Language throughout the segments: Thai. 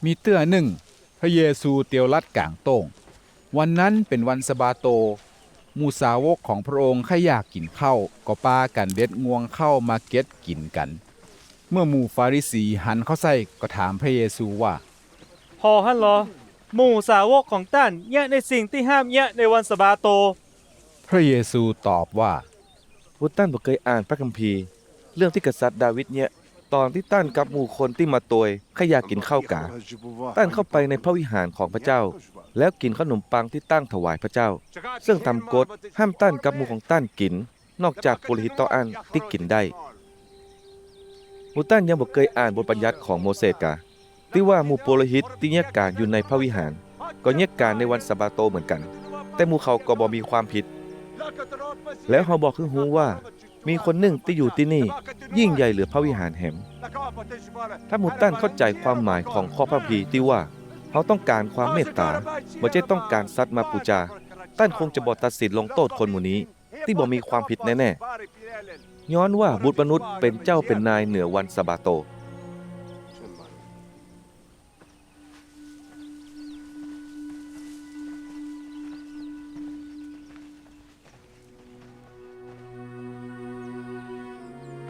มีเตื้อหนึ่งพระเยซูเตียวลัดกลางโต้งวันนั้นเป็นวันสะบาโตหมู่สาวกของพระองค์ใครอยากกินข้าวก็ปากันเด็ดงวงเข้ามาเก็ตกินกันเมื่อหมู่ฟาริสีหันเข้าใส่ก็ถามพระเยซูว่าพอฮั่นเหรอหมู่สาวกของท่านแยะในสิ่งที่ห้ามแยะในวันสะบาโตพระเยซูตอบว่าพวกท่านบ่เคยอ่านพระคัมภีร์เรื่องที่กษัตริย์ดาวิดเนี่ยตอนที่ท่านกับหมู่คนที่มาตวยขอยากกินข้าวกาท่านเข้าไปในพระวิหารของพระเจ้าแล้วกินขนมปังที่ตั้งถวายพระเจ้าซึ่งทำกฎห้ามท่านกับหมู่ของท่านกินนอกจากปุโรหิตต่ออันที่กินได้หมู่ท่านยังบ่เคยอ่านบทบัญญัติของโมเสสกาที่ว่าหมู่ปุโรหิตที่แยกการอยู่ในพระวิหารก็แยกการในวันสะบาโตเหมือนกันแต่หมู่เขาก็บ่มีความผิดแล้วเขาบอกคือฮู้ว่ามีคนหนึ่งที่อยู่ที่นี่ยิ่งใหญ่เหลือพระวิหารแห่งถ้าหมู่ท่านเข้าใจความหมายของข้อพระคัมภีร์ที่ว่าเขาต้องการความเมตตาบ่ใช่ต้องการสัตว์มาปูจาท่านคงจะบ่ตัดสินลงโทษคนหมู่นี้ที่บ่มีความผิดแน่ๆย้อนว่าบุตรมนุษย์เป็นเจ้าเป็นนายเหนือวันสะบาโต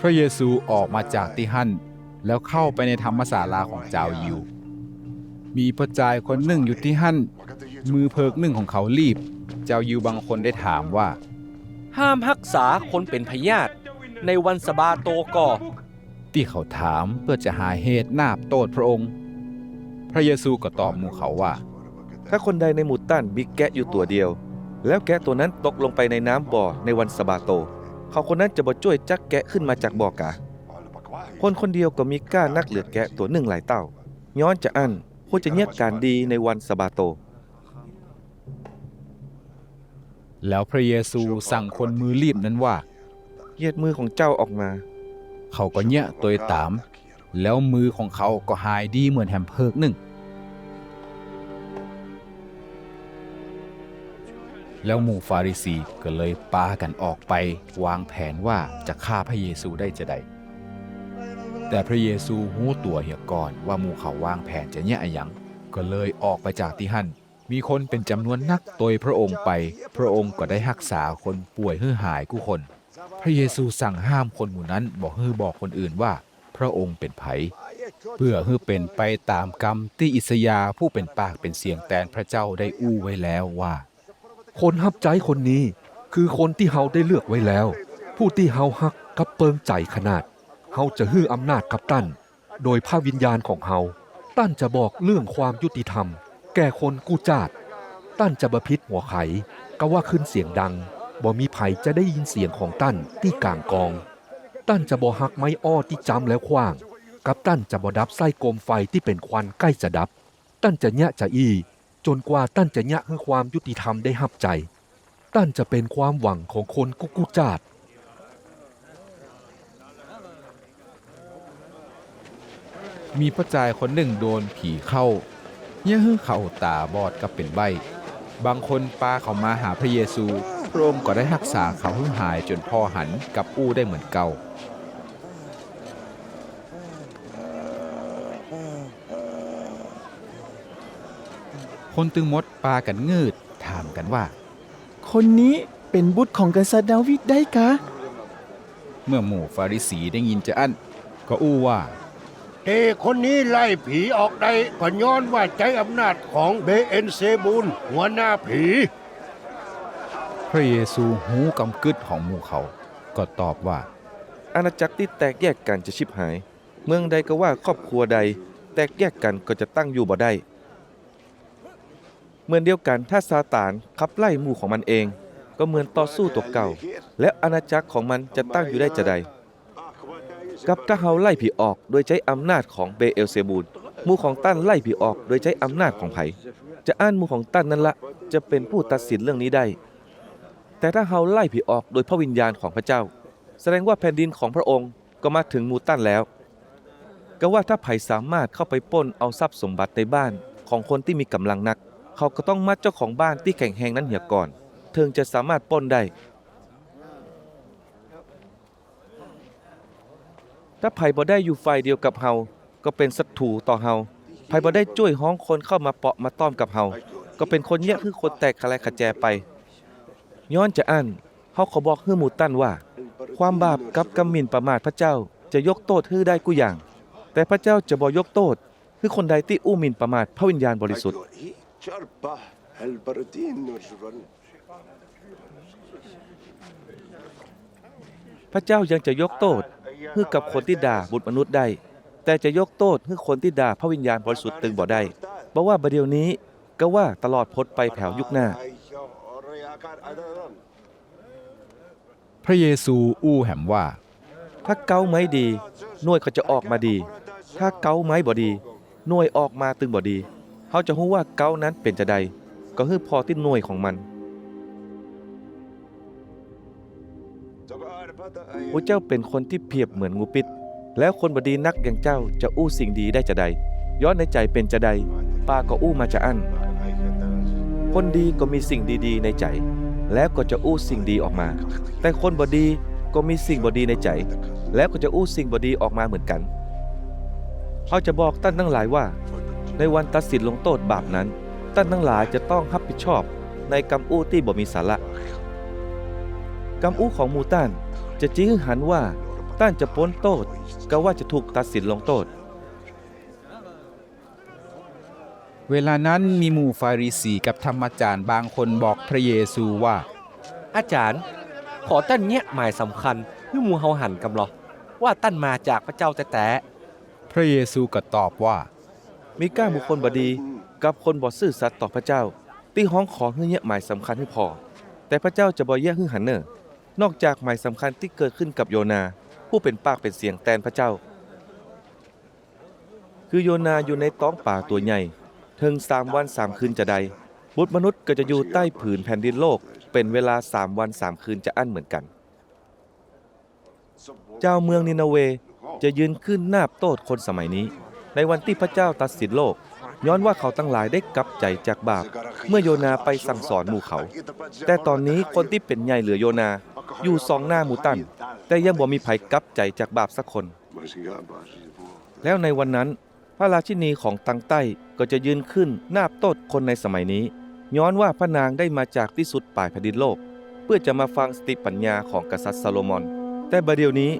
พระเยซูออกมาจากที่หั่นแล้วเข้าไปในธรรมศาลาของเจ้ายิวมีพระจายคนหนึ่งอยู่ที่หั่นมือเพิกหนึ่งของเขารีบเจ้ายิวบางคนได้ถามว่าห้ามรักษาคนเป็นพยาธิในวันสะบาโตก่อที่เขาถามเพื่อจะหาเหตุนาบโทษพระองค์พระเยซูก็ตอบหมู่เขาว่าถ้าคนใดในหมู่ท่านมีแกะอยู่ตัวเดียวแล้วแกะตัวนั้นตกลงไปในน้ำบ่อในวันสะบาโตเขาคนนั้นจะบ่ช่วยจักแกะขึ้นมาจากบ่อกาคนคนเดียวก็มีกล้านักเหลือแกะตัวหนึ่งหลายเต้าย้อนจะอั้นควรจะเงียบการดีในวันสะบาโตแล้วพระเยซูสั่งคนมือรีบนั้นว่าเหยียดมือของเจ้าออกมาเขาก็เนี้ยตัวตามแล้วมือของเขาก็หายดีเหมือนแฮมเพิกหนึ่งแล้วหมู่ฟาริสีก็เลยปากันออกไปวางแผนว่าจะฆ่าพระเยซูได้จะใดแต่พระเยซูหู้ตัวเหี่ยก่อนว่าหมู่เขาวางแผนจะเนี้ยอะหยังก็เลยออกไปจากที่หั่นมีคนเป็นจำนวนนักโดยพระองค์ไปพระองค์ก็ได้รักษาคนป่วยให้หายกู้คนพระเยซูสั่งห้ามคนหมู่นั้นบอกคนอื่นว่าพระองค์เป็นไผเพื่อให้เป็นไปตามกรรมที่อิสยาห์ผู้เป็นปากเป็นเสียงแตนพระเจ้าได้อู้ไว้แล้วว่าคนฮับใจคนนี้คือคนที่เฮาได้เลือกไว้แล้วผู้ที่เฮาฮักกับเปิงใจขนาดเฮาจะฮื้ออำนาจกับตั้นโดยพระวิญญาณของเฮาตั้นจะบอกเรื่องความยุติธรรมแก่คนกู้จาดตั้นจะบพิษหัวไขก็ว่าขึ้นเสียงดังบ่มีไผจะได้ยินเสียงของตั้นที่กลางกองตั้นจะบ่ฮักไม้อ้อที่จำแล้วขว้างกับตั้นจะบ่ดับไส้โกมไฟที่เป็นควันใกล้จะดับตั้นจะยะจะอี้จนกว่าตั้นจะยะให้ความยุติธรรมได้หับใจตั้นจะเป็นความหวังของคนกู้จาดมีพระจายคนหนึ่งโดนผีเข้าเยี่ยให้เขาตาบอดกับเป็นใบบางคนปาเขามาหาพระเยซูพระองค์ก็ได้รักษาเขาให้หายจนพอหันกับอู้ได้เหมือนเก่าคนตึงมดปากันงืดถามกันว่าคนนี้เป็นบุตรของกษัตริย์ดาวิดได้กะเมื่อหมู่ฟาริสีได้ยินจะอั้นก็อู้ว่าคนนี้ไล่ผีออกได้ก็ย้อนว่าใจอำนาจของเบเอ็นเซบูลหัวหน้าผีพระเยซูหูกำกึดของหมู่เขาก็ตอบว่าอาณาจักรที่แตกแยกกันจะชิบหายเมืองใดก็ว่าครอบครัวใดแตกแยกกันก็จะตั้งอยู่บ่ได้เหมือนเดียวกันถ้าซาตานขับไล่หมู่ของมันเองก็เหมือนต่อสู้ตัวเก่าและอาณาจักรของมันจะตั้งอยู่ได้จะใดกับถ้าเฮาไล่ผีออกโดยใช้อำนาจของเบเอลเซบูลหมู่ของตั้นไล่ผีออกโดยใช้อำนาจของไผจะอ่านหมู่ของตั้นนั่นละจะเป็นผู้ตัดสินเรื่องนี้ได้แต่ถ้าเฮาไล่ผีออกโดยพระวิญญาณของพระเจ้าแสดงว่าแผ่นดินของพระองค์ก็มาถึงหมู่ตั้นแล้วก็ว่าถ้าไผสามารถเข้าไปปล้นเอาทรัพย์สมบัติในบ้านของคนที่มีกำลังนักเขาก็ต้องมัดเจ้าของบ้านที่แข็งแรงนั้นเหี่ยก่อนถึงจะสามารถปล้นได้ถ้าไผบ่ได้อยู่ฝ่ายเดียวกับเฮาก็เป็นศัตรูต่อเฮา ภัยบ่ได้ช่วยฮ้องคนเข้ามาเปาะมาต้อมกับเฮาก็เป็นคนแยกคือคนแตกขะแลขะแจไปย้อนจะอันเฮาขอบอกฮื้อหมู่ตั้นว่าความบาปกับกำหมิ่นประมาทพระเจ้าจะยกโทษฮื้อได้กุอย่างแต่พระเจ้าจะบ่ยกโทษคือคนใดที่อู้หมิ่นประมาทพระวิญญาณบริสุทธิ์พระเจ้ายังจะยกโทษฮื้อกับคนที่ด่าบุตรมนุษย์ได้แต่จะยกโทษฮื้อคนที่ด่าพระวิญญาณบริสุทธิ์ตึงบ่ได้บ่ว่าบัดเดี๋ยวนี้ก็ว่าตลอดพ้นไปแผ่วยุคหน้า พระเยซูอู้แหมว่า ถ้าเก้าไม้ดีหน่วยก็จะออกมาดี ถ้าเก้าไม้บ่ดีหน่วยออกมาตึงบ่ดีเขาจะรู้ว่าเก้านั้นเป็นจะใดก็คือพอที่หน่วยของมันพระเจ้าเป็นคนที่เปรียบเหมือนงูพิษแล้วคนบดีนักอย่างเจ้าจะอู้สิ่งดีได้จะใดย้อนในใจเป็นจะใดปาก็อู้มาจะอั้นคนดีก็มีสิ่งดีๆในใจแล้วก็จะอู้สิ่งดีออกมาแต่คนบดีก็มีสิ่งบดีในใจแล้วก็จะอู้สิ่งบดีออกมาเหมือนกันเขาจะบอกท่านทั้งหลายว่าในวันตัดสินลงโทษบาปนั้นท่านทั้งหลายจะต้องรับผิดชอบในกรรมอู้ที่บ่มีสาระกรรมอู้ของหมู่ต้านจะจี้ให้หันว่าต้านจะพ้นโทษก็ว่าจะถูกตัดสินลงโทษ เวลานั้นมีหมู่ฟาริสีกับธรรมจารย์บางคนบอกพระเยซูว่า อาจารย์ขอตั้นเนี่ยหมายสำคัญคือหมู่เฮาหันกำหรอว่าตั้นมาจากพระเจ้าแต่ พระเยซูก็ตอบว่า มีก้าบุคคลบดีกับคนบ่ซื่อสัตย์ต่อพระเจ้าที่ห้องขอให้เนี่ยหมายสำคัญให้พอแต่พระเจ้าจะบ่แยกให้หันเนอนอกจากหมายสำคัญที่เกิดขึ้นกับโยนาผู้เป็นปากเป็นเสียงแทนพระเจ้าคือโยนาอยู่ในท้องป่าตัวใหญ่ถึง3 วัน 3 คืนจะใดบุตรมนุษย์ก็จะอยู่ใต้ผืนแผ่นดินโลกเป็นเวลา3 วัน 3 คืนจะอั้นเหมือนกันเจ้าเมืองนินาเวจะยืนขึ้นนาบโทษคนสมัยนี้ในวันที่พระเจ้าตัดสินโลกย้อนว่าเขาทั้งหลายได้กลับใจจากบาปเมื่อโยนาไปสั่งสอนหมู่เขาแต่ตอนนี้คนที่เป็นใหญ่เหลือโยนาอยู่2 หน้าหมู่ตันแต่ยังบ่มีไผกลับใจจากบาปสักคนแล้วในวันนั้นพระราชินีของตังใต้ก็จะยืนขึ้นนาบโทษคนในสมัยนี้ย้อนว่าพระนางได้มาจากที่สุดปลายแผ่นดินโลกเพื่อจะมาฟังสติปัญญาของกษัตริย์ซาโลมอนแต่บัดเดี๋ยวนี้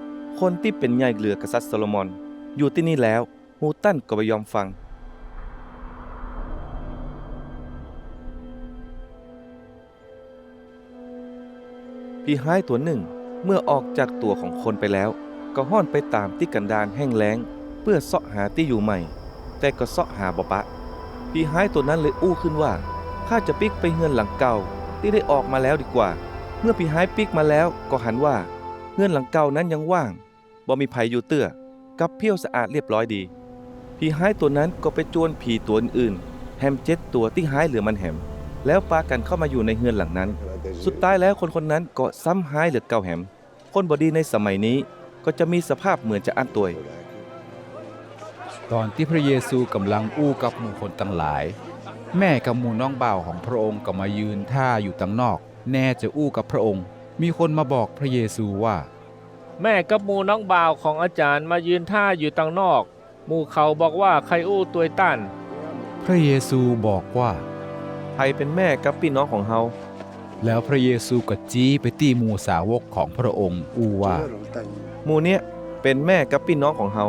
คนที่เป็นใหญ่เหลือกษัตริย์ซาโลมอนอยู่ที่นี่แล้วหมู่ตันก็ไม่ยอมฟังผีร้ายตัวหนึ่งเมื่อออกจากตัวของคนไปแล้วก็ห้อนไปตามที่กันดารแห้งแล้งเพื่อเสาะหาที่อยู่ใหม่แต่ก็เสาะหาบ่ปะผีร้ายตัวนั้นเลยอู้ขึ้นว่าข้าจะปิกไปเฮือนหลังเก่าที่ได้ออกมาแล้วดีกว่าเมื่อผีร้ายปิกมาแล้วก็หันว่าเฮือนหลังเก่านั้นยังว่างบ่มีไผอยู่เตื้อกับเพี้ยวสะอาดเรียบร้อยดีผีร้ายตัวนั้นก็ไปจวนผีตัวอื่นๆแฮม7 ตัวที่หายเหลือมันแฮมแล้วปากันเข้ามาอยู่ในเฮือนหลังนั้นสุดท้ายแล้วคนนั้นก็ซ้ำหายเหลือ9 แฮมคนบดีในสมัยนี้ก็จะมีสภาพเหมือนจะอั้นตัวตอนที่พระเยซูกำลังอู้กับหมู่คนตั้งหลายแม่กับหมู่น้องบ่าวของพระองค์ก็มายืนท่าอยู่ตั้งนอกแน่จะอู้กับพระองค์มีคนมาบอกพระเยซูว่าแม่กับหมู่น้องบ่าวของอาจารย์มายืนท่าอยู่ต่างนอกหมู่เขาบอกว่าใครอู้ตัวต้านพระเยซูบอกว่าใครเป็นแม่กับพี่น้องของเฮาแล้วพระเยซูก็จี้ไปที่หมู่สาวกของพระองค์อู้ว่าหมู่เนี้ยเป็นแม่กับพี่น้องของเฮา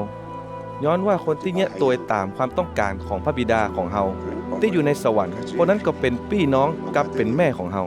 ย้อนว่าคนที่เนี้ยตัวตามความต้องการของพระบิดาของเฮาที่อยู่ในสวรรค์คนนั้นก็เป็นพี่น้องกับเป็นแม่ของเฮา